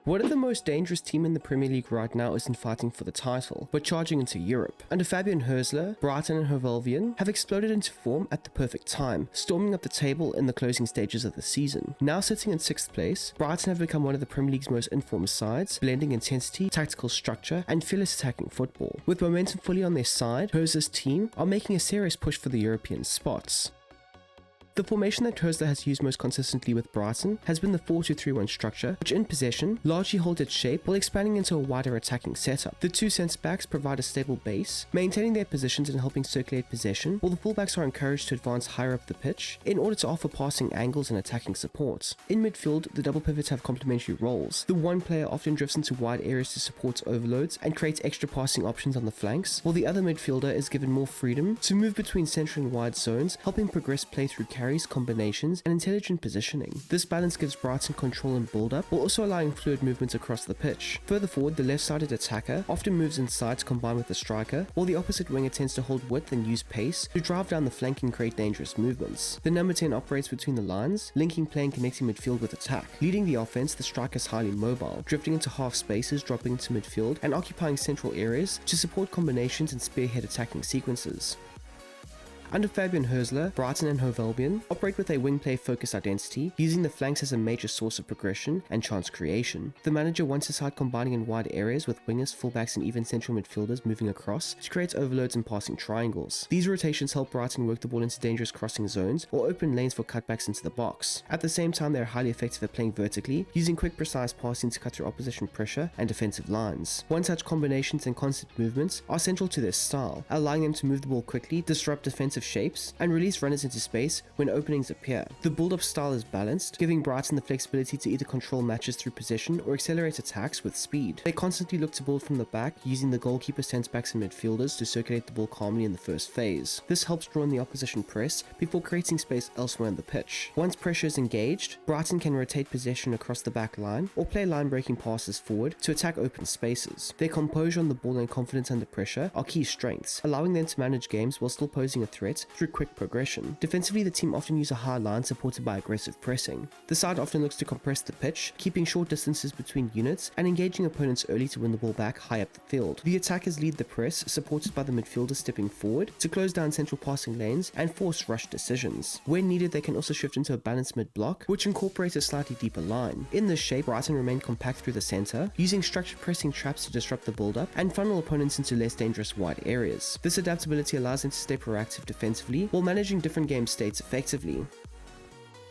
One of the most dangerous teams in the Premier League right now isn't fighting for the title, but charging into Europe. Under Fabian Hürzeler, Brighton and Hove Albion have exploded into form at the perfect time, storming up the table in the closing stages of the season. Now sitting in 6th place, Brighton have become one of the Premier League's most informed sides, blending intensity, tactical structure, and fearless attacking football. With momentum fully on their side, Hürzeler's team are making a serious push for the European spots. The formation that Hürzeler has used most consistently with Brighton has been the 4-2-3-1 structure, which in possession largely holds its shape while expanding into a wider attacking setup. The two centre-backs provide a stable base, maintaining their positions and helping circulate possession, while the fullbacks are encouraged to advance higher up the pitch in order to offer passing angles and attacking support. In midfield, the double pivots have complementary roles. The one player often drifts into wide areas to support overloads and creates extra passing options on the flanks, while the other midfielder is given more freedom to move between central and wide zones, helping progress play through carries, combinations, and intelligent positioning. This balance gives Brighton control and build-up, while also allowing fluid movements across the pitch. Further forward, the left-sided attacker often moves inside to combine with the striker, while the opposite winger tends to hold width and use pace to drive down the flank and create dangerous movements. The number 10 operates between the lines, linking play and connecting midfield with attack. Leading the offense, the striker is highly mobile, drifting into half spaces, dropping into midfield, and occupying central areas to support combinations and spearhead attacking sequences. Under Fabian Hürzeler, Brighton and Hove Albion operate with a wing play focused identity, using the flanks as a major source of progression and chance creation. The manager wants a side combining in wide areas with wingers, fullbacks, and even central midfielders moving across to create overloads and passing triangles. These rotations help Brighton work the ball into dangerous crossing zones or open lanes for cutbacks into the box. At the same time, they are highly effective at playing vertically, using quick, precise passing to cut through opposition pressure and defensive lines. One-touch combinations and constant movements are central to their style, allowing them to move the ball quickly, disrupt defensive shapes, and release runners into space when openings appear. The build-up style is balanced, giving Brighton the flexibility to either control matches through possession or accelerate attacks with speed. They constantly look to build from the back, using the goalkeeper, centre-backs, and midfielders to circulate the ball calmly in the first phase. This helps draw in the opposition press before creating space elsewhere in the pitch. Once pressure is engaged, Brighton can rotate possession across the back line or play line-breaking passes forward to attack open spaces. Their composure on the ball and confidence under pressure are key strengths, allowing them to manage games while still posing a threat through quick progression. Defensively, the team often use a high line supported by aggressive pressing. The side often looks to compress the pitch, keeping short distances between units and engaging opponents early to win the ball back high up the field. The attackers lead the press, supported by the midfielders stepping forward to close down central passing lanes and force rush decisions. When needed, they can also shift into a balanced mid-block, which incorporates a slightly deeper line. In this shape, Brighton remain compact through the centre, using structured pressing traps to disrupt the build-up and funnel opponents into less dangerous wide areas. This adaptability allows them to stay proactive defensively while managing different game states effectively.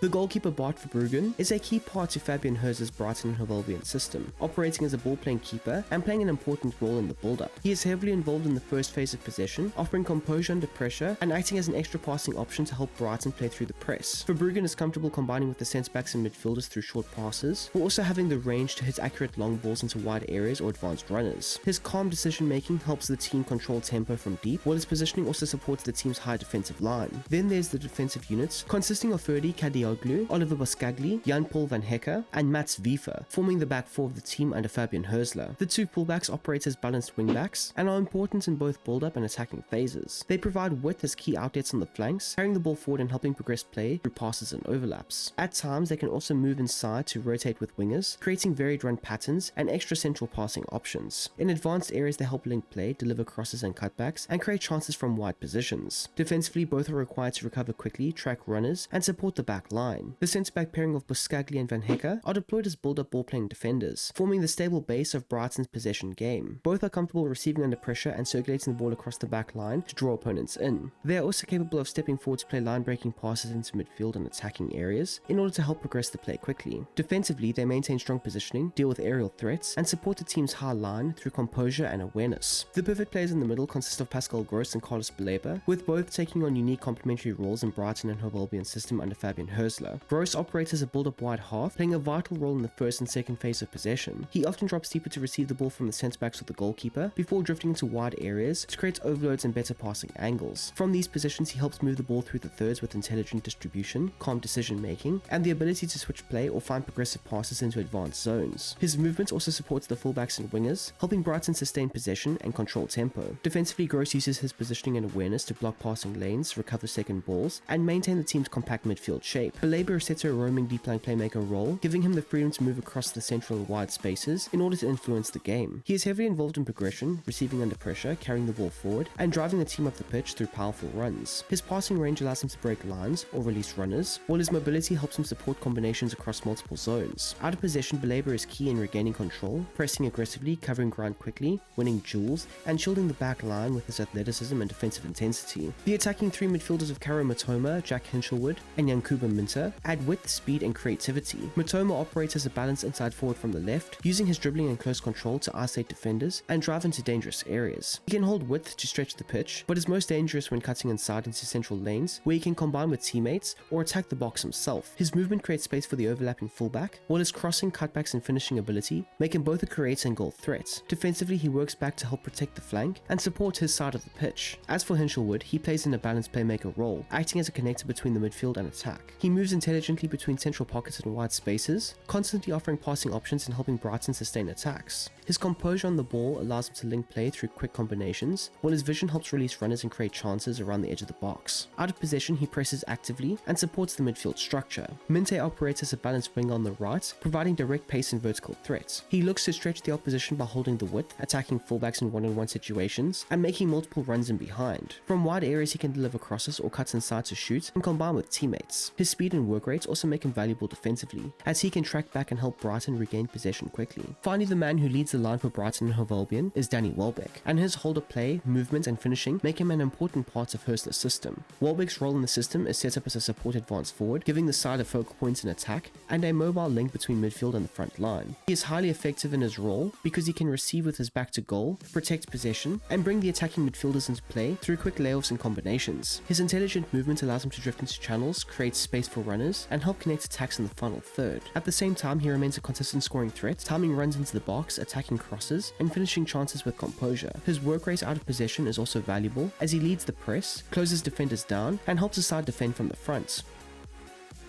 The goalkeeper Bart Verbruggen is a key part to Fabian Hürzeler's Brighton and Hove Albion system, operating as a ball-playing keeper and playing an important role in the build-up. He is heavily involved in the first phase of possession, offering composure under pressure and acting as an extra passing option to help Brighton play through the press. Verbruggen is comfortable combining with the centre-backs and midfielders through short passes, while also having the range to hit accurate long balls into wide areas or advanced runners. His calm decision-making helps the team control tempo from deep, while his positioning also supports the team's high defensive line. Then there's the defensive units, consisting of Ferdi Kadioglu, Oliver Boskagli, Jan-Paul van Hecker, and Mats Wiefer, forming the back four of the team under Fabian Hürzeler. The two fullbacks operate as balanced wingbacks and are important in both build-up and attacking phases. They provide width as key outlets on the flanks, carrying the ball forward and helping progress play through passes and overlaps. At times, they can also move inside to rotate with wingers, creating varied run patterns and extra central passing options. In advanced areas, they help link play, deliver crosses and cutbacks, and create chances from wide positions. Defensively, both are required to recover quickly, track runners, and support the back line. The centre-back pairing of Boskagli and Van Hecker are deployed as build-up ball-playing defenders, forming the stable base of Brighton's possession game. Both are comfortable receiving under pressure and circulating the ball across the back line to draw opponents in. They are also capable of stepping forward to play line-breaking passes into midfield and attacking areas in order to help progress the play quickly. Defensively, they maintain strong positioning, deal with aerial threats, and support the team's high line through composure and awareness. The pivot players in the middle consist of Pascal Gross and Carlos Baleba, with both taking on unique complementary roles in Brighton and Hove Albion system under Fabian Hürzeler. Gross operates as a build-up wide half, playing a vital role in the first and second phase of possession. He often drops deeper to receive the ball from the centre-backs or the goalkeeper, before drifting into wide areas to create overloads and better passing angles. From these positions, he helps move the ball through the thirds with intelligent distribution distribution, calm decision making, and the ability to switch play or find progressive passes into advanced zones. His movement also supports the fullbacks and wingers, helping Brighton sustain possession and control tempo. Defensively, Gross uses his positioning and awareness to block passing lanes, recover second balls, and maintain the team's compact midfield shape. Baleba sets a roaming deep line playmaker role, giving him the freedom to move across the central and wide spaces in order to influence the game. He is heavily involved in progression, receiving under pressure, carrying the ball forward, and driving the team up the pitch through powerful runs. His passing range allows him to break lines or release runners, while his mobility helps him support combinations across multiple zones. Out of possession, Baleba is key in regaining control, pressing aggressively, covering ground quickly, winning duels, and shielding the back line with his athleticism and defensive intensity. The attacking three midfielders of Karo Matoma, Jack Hinchelwood, and Yankuba Minter add width, speed, and creativity. Matoma operates as a balanced inside forward from the left, using his dribbling and close control to isolate defenders and drive into dangerous areas. He can hold width to stretch the pitch, but is most dangerous when cutting inside into central lanes, where he can combine with teammates or attack the box himself. His movement creates space for the overlapping fullback, while his crossing, cutbacks, and finishing ability make him both a creator and goal threat. Defensively, he works back to help protect the flank and support his side of the pitch. As for Hinchelwood, he plays in a balanced playmaker role, acting as a connector between the midfield and attack. He moves intelligently between central pockets and wide spaces, constantly offering passing options and helping Brighton sustain attacks. His composure on the ball allows him to link play through quick combinations, while his vision helps release runners and create chances around the edge of the box. Out of possession, he presses actively and supports the midfield structure. Minte operates as a balanced winger on the right, providing direct pace and vertical threats. He looks to stretch the opposition by holding the width, attacking fullbacks in one-on-one situations, and making multiple runs in behind. From wide areas, he can deliver crosses or cuts inside to shoot and combine with teammates. His speed and work rates also make him valuable defensively, as he can track back and help Brighton regain possession quickly. Finally, the man who leads the line for Brighton Hove Albion is Danny Welbeck, and his hold-up play, movement, and finishing make him an important part of Hürzeler's system. Welbeck's role in the system is set up as a support advance forward, giving the side a focal point in attack and a mobile link between midfield and the front line. He is highly effective in his role because he can receive with his back to goal, protect possession, and bring the attacking midfielders into play through quick layoffs and combinations. His intelligent movement allows him to drift into channels, create space for runners, and help connect attacks in the final third. At the same time, he remains a consistent scoring threat, timing runs into the box, attacking crosses, and finishing chances with composure. His work rate out of possession is also valuable, as he leads the press, closes defenders down, and helps the side defend from the front.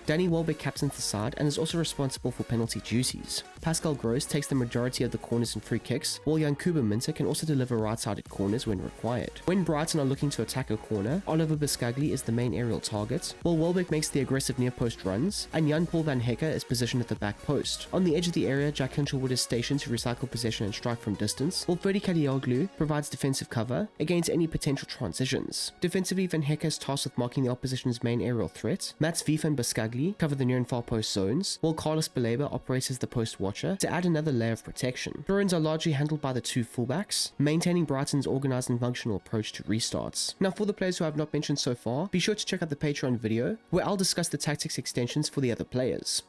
Danny Welbeck captains the side and is also responsible for penalty duties. Pascal Gross takes the majority of the corners and free kicks, while Yankuba Minter can also deliver right-sided corners when required. When Brighton are looking to attack a corner, Oliver Biscagli is the main aerial target, while Welbeck makes the aggressive near-post runs, and Jan-Paul van Hecke is positioned at the back post. On the edge of the area, Jack Hinchelwood is stationed to recycle possession and strike from distance, while Ferdi Kalioglu provides defensive cover against any potential transitions. Defensively, van Hecke is tasked with marking the opposition's main aerial threat. Mats Vief and Biscagli cover the near and far post zones, while Carlos Baleba operates as the post watcher to add another layer of protection. Throw-ins are largely handled by the two fullbacks, maintaining Brighton's organised and functional approach to restarts. Now, for the players who I have not mentioned so far, be sure to check out the Patreon video, where I'll discuss the tactics extensions for the other players.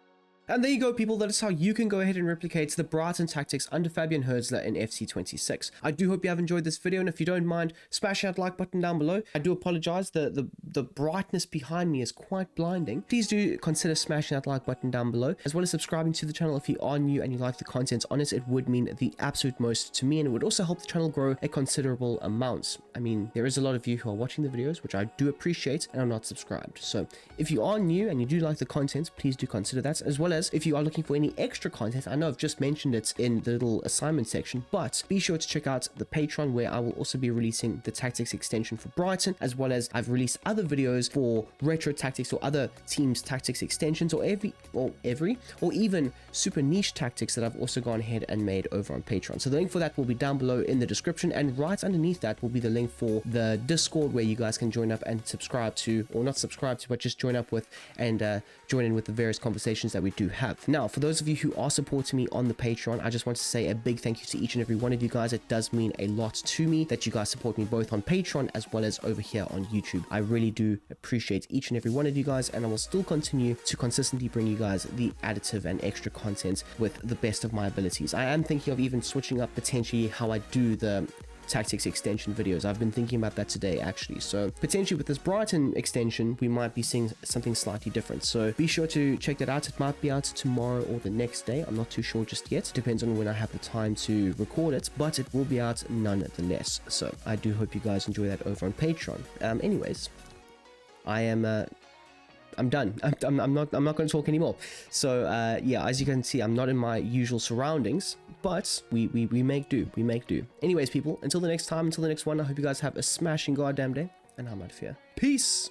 And there you go, people. That is how you can go ahead and replicate the Brighton tactics under Fabian Hürzeler in FC26. I do hope you have enjoyed this video, and if you don't mind, smash that like button down below. I do apologize, the brightness behind me is quite blinding. Please do consider smashing that like button down below, as well as subscribing to the channel if you are new and you like the content on it. It would mean the absolute most to me, and it would also help the channel grow a considerable amount. I mean, there is a lot of you who are watching the videos, which I do appreciate, and are not subscribed. So if you are new and you do like the content, please do consider that, as well as if you are looking for any extra content. I know I've just mentioned it in the little assignment section, but be sure to check out the Patreon, where I will also be releasing the tactics extension for Brighton, as well as I've released other videos for retro tactics or other teams tactics extensions, or even super niche tactics that I've also gone ahead and made over on Patreon. So the link for that will be down below in the description, and right underneath that will be the link for the Discord, where you guys can join up and subscribe to, or not subscribe to, but just join up with and join in with the various conversations that we do have. Now, for those of you who are supporting me on the Patreon, I just want to say a big thank you to each and every one of you guys. It does mean a lot to me that you guys support me both on Patreon as well as over here on YouTube. I really do appreciate each and every one of you guys, and I will still continue to consistently bring you guys the additive and extra content with the best of my abilities. I am thinking of even switching up potentially how I do the tactics extension videos. I've been thinking about that today, actually. So potentially with this Brighton extension, we might be seeing something slightly different. So be sure to check that out. It might be out tomorrow or the next day. I'm not too sure just yet. Depends on when I have the time to record it, but it will be out nonetheless. So I do hope you guys enjoy that over on Patreon. Anyways, I am I'm done. I'm not going to talk anymore. So yeah, as you can see, I'm not in my usual surroundings, but we make do. We make do. Anyways, people, until the next time, until the next one, I hope you guys have a smashing goddamn day, and I'm out of here. Peace.